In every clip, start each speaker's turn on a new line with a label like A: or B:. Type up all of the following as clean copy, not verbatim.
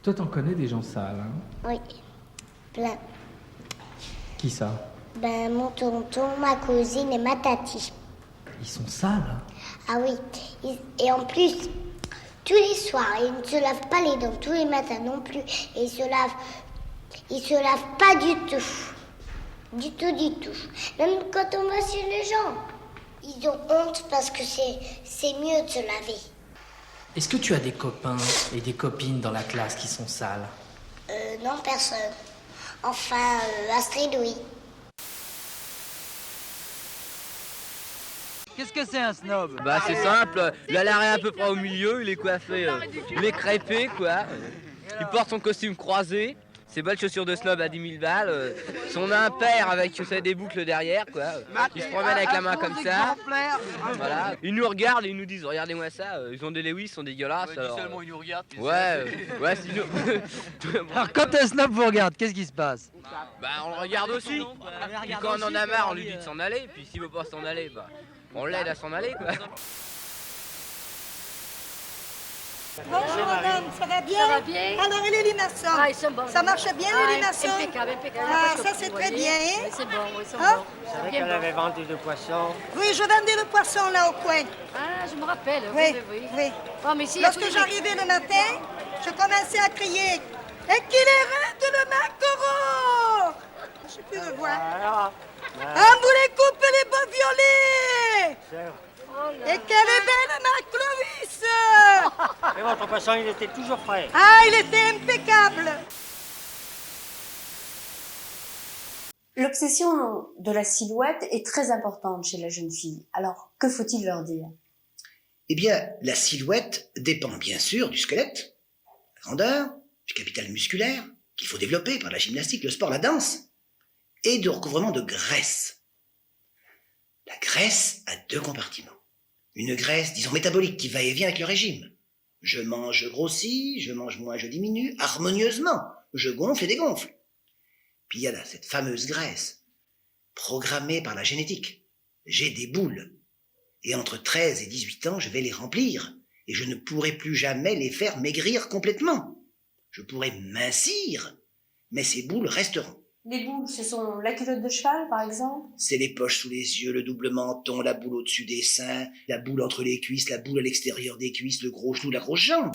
A: Toi, t'en connais des gens sales, hein?
B: Oui, plein.
A: Qui ça?
B: Ben, mon tonton, ma cousine et ma tati.
A: Ils sont sales, hein?
B: Ah oui, et en plus, tous les soirs, ils ne se lavent pas les dents, tous les matins non plus. Et ils se lavent pas du tout. Du tout, du tout. Même quand on va chez les gens, ils ont honte parce que c'est mieux de se laver.
A: Est-ce que tu as des copains et des copines dans la classe qui sont sales?
B: Non, personne. Enfin, Astrid, oui.
C: Qu'est-ce que c'est un snob?
D: Bah c'est simple, il a l'arrêt à peu près au milieu, il est coiffé, il est crêpé quoi. Il porte son costume croisé, ses belles chaussures de snob à 10 000 balles, son impair avec des boucles derrière quoi. Il se promène avec la main comme ça. Voilà. Ils nous regardent et ils nous disent regardez-moi ça, ils ont des Lewis, ils sont dégueulasses.
C: Ouais, alors... seulement ils nous regardent.
D: Ouais, c'est nous.
C: Alors quand un snob vous regarde, qu'est-ce qui se passe?
D: Bah on le regarde aussi. Puis quand on en a marre, on lui dit de s'en aller, puis s'il veut pas s'en aller, bah on l'aide à s'en aller quoi.
E: Bonjour madame, ça va bien?
F: Ça va bien.
E: Alors et les limaçons?
F: Ah, ils sont bons.
E: Ça marche bien les limaçons?
F: Impeccable, impeccable.
E: Ah, ça c'est très bien, hein?
F: Oui, c'est bon, oui, ils sont
E: Hein?
F: bons.
G: C'est vrai
F: Bien
G: qu'elle
F: bon.
G: avait vendu du poisson.
E: Oui, je vendais le poisson là au coin.
F: Ah, je me rappelle.
E: Oui,
F: Oui.
E: oui.
F: Oh, mais ici, il y a tous
E: Lorsque
F: les-
E: j'arrivais le matin, je commençais à crier « Et qu'il est raide le maquereau !» Je sais plus de voix.
G: Alors,
E: On voulait couper les beaux violets!
F: Oh là.
E: Et quelle est belle ma Clovis!
G: et votre poisson, il était toujours frais.
E: Ah, il était impeccable!
H: L'obsession de la silhouette est très importante chez la jeune fille. Alors, que faut-il leur dire?
I: Eh bien, la silhouette dépend bien sûr du squelette, la grandeur, du capital musculaire, qu'il faut développer par la gymnastique, le sport, la danse, et du recouvrement de graisse. La graisse a deux compartiments. Une graisse, disons, métabolique, qui va et vient avec le régime. Je mange, je grossis, je mange moins, je diminue, harmonieusement. Je gonfle et dégonfle. Puis il y a là cette fameuse graisse, programmée par la génétique. J'ai des boules. Et entre 13 et 18 ans, je vais les remplir. Et je ne pourrai plus jamais les faire maigrir complètement. Je pourrai mincir, mais ces boules resteront.
H: Les boules, ce sont la culotte de cheval, par exemple?
I: C'est les poches sous les yeux, le double menton, la boule au-dessus des seins, la boule entre les cuisses, la boule à l'extérieur des cuisses, le gros genou, la grosse jambe.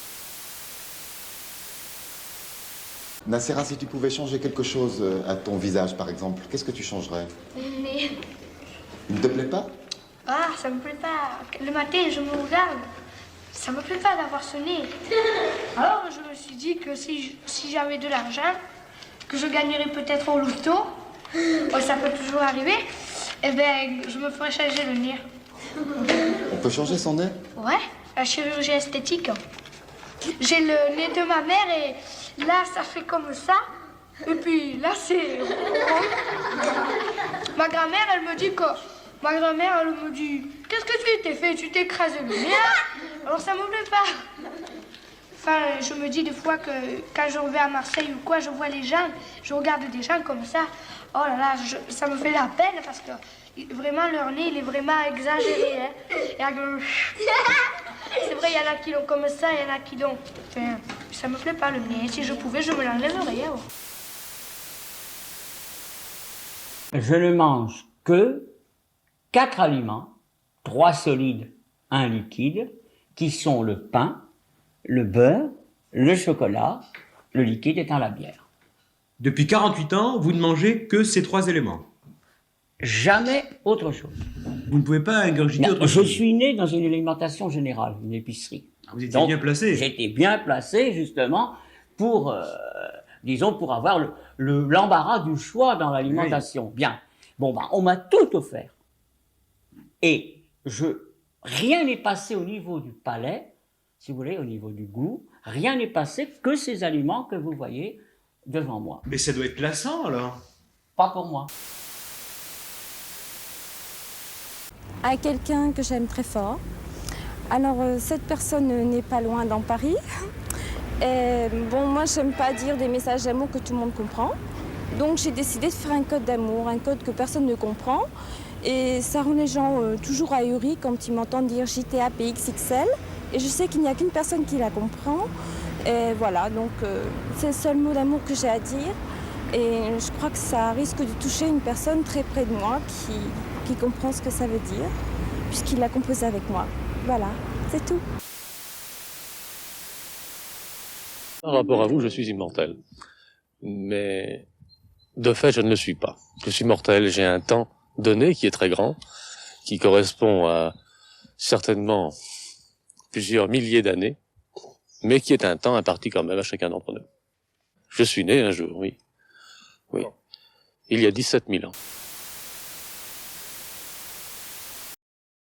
J: Nacera, si tu pouvais changer quelque chose à ton visage, par exemple, qu'est-ce que tu changerais?
B: Mon nez.
J: Il ne te plaît pas?
B: Ah, ça me plaît pas. Le matin, je me regarde. Ça me plaît pas d'avoir ce nez. Alors, je me suis dit que si j'avais de l'argent, que je gagnerais peut-être au loto, ça peut toujours arriver, eh ben, je me ferais changer le nez.
J: On peut changer son nez?
B: Ouais, la chirurgie esthétique. J'ai le nez de ma mère et là, ça fait comme ça. Et puis là, c'est rond. Ma grand-mère, elle me dit que... Ma grand-mère, elle me dit, qu'est-ce que tu t'es fait? Tu t'es écrasé le nez là? Alors ça me plaît pas. Enfin, je me dis des fois que quand je vais à Marseille ou quoi, je vois les gens, je regarde des gens comme ça. Oh là là, ça me fait la peine parce que vraiment leur nez, il est vraiment exagéré. Hein. C'est vrai, il y en a qui l'ont comme ça, il y en a qui l'ont. Enfin, ça me plaît pas le nez. Si je pouvais, je me l'enlèverais. Oh.
K: Je ne mange que 4 aliments, 3 solides, 1 liquide, qui sont le pain, le beurre, le chocolat, le liquide étant la bière.
L: Depuis 48 ans, vous ne mangez que ces 3 éléments.
K: Jamais autre chose.
L: Vous ne pouvez pas ingurgiter
K: Non,
L: autre
K: je
L: chose.
K: suis né dans une alimentation générale, une épicerie.
L: Vous étiez
K: Donc,
L: bien placé.
K: J'étais bien placé justement pour, disons, pour avoir l'embarras du choix dans l'alimentation. Bien. Bon, on m'a tout offert. Et rien n'est passé au niveau du palais, si vous voulez, au niveau du goût. Rien n'est passé que ces aliments que vous voyez devant moi.
L: Mais ça doit être lassant alors.
K: Pas pour moi.
M: À quelqu'un que j'aime très fort. Alors, cette personne n'est pas loin dans Paris. Et, bon, moi, j'aime pas dire des messages d'amour que tout le monde comprend. Donc, j'ai décidé de faire un code d'amour, un code que personne ne comprend. Et ça rend les gens toujours ahuris quand ils m'entendent dire JTA PXXL. Et je sais qu'il n'y a qu'une personne qui la comprend. Et voilà, donc c'est le seul mot d'amour que j'ai à dire. Et je crois que ça risque de toucher une personne très près de moi qui comprend ce que ça veut dire, puisqu'il l'a composé avec moi. Voilà, c'est tout.
N: Par rapport à vous, je suis immortel. Mais de fait, je ne le suis pas. Je suis mortel, j'ai un temps donné qui est très grand, qui correspond à certainement plusieurs milliers d'années, mais qui est un temps imparti quand même à chacun d'entre nous. Je suis né un jour, oui. Oui. Il y a 17 000 ans.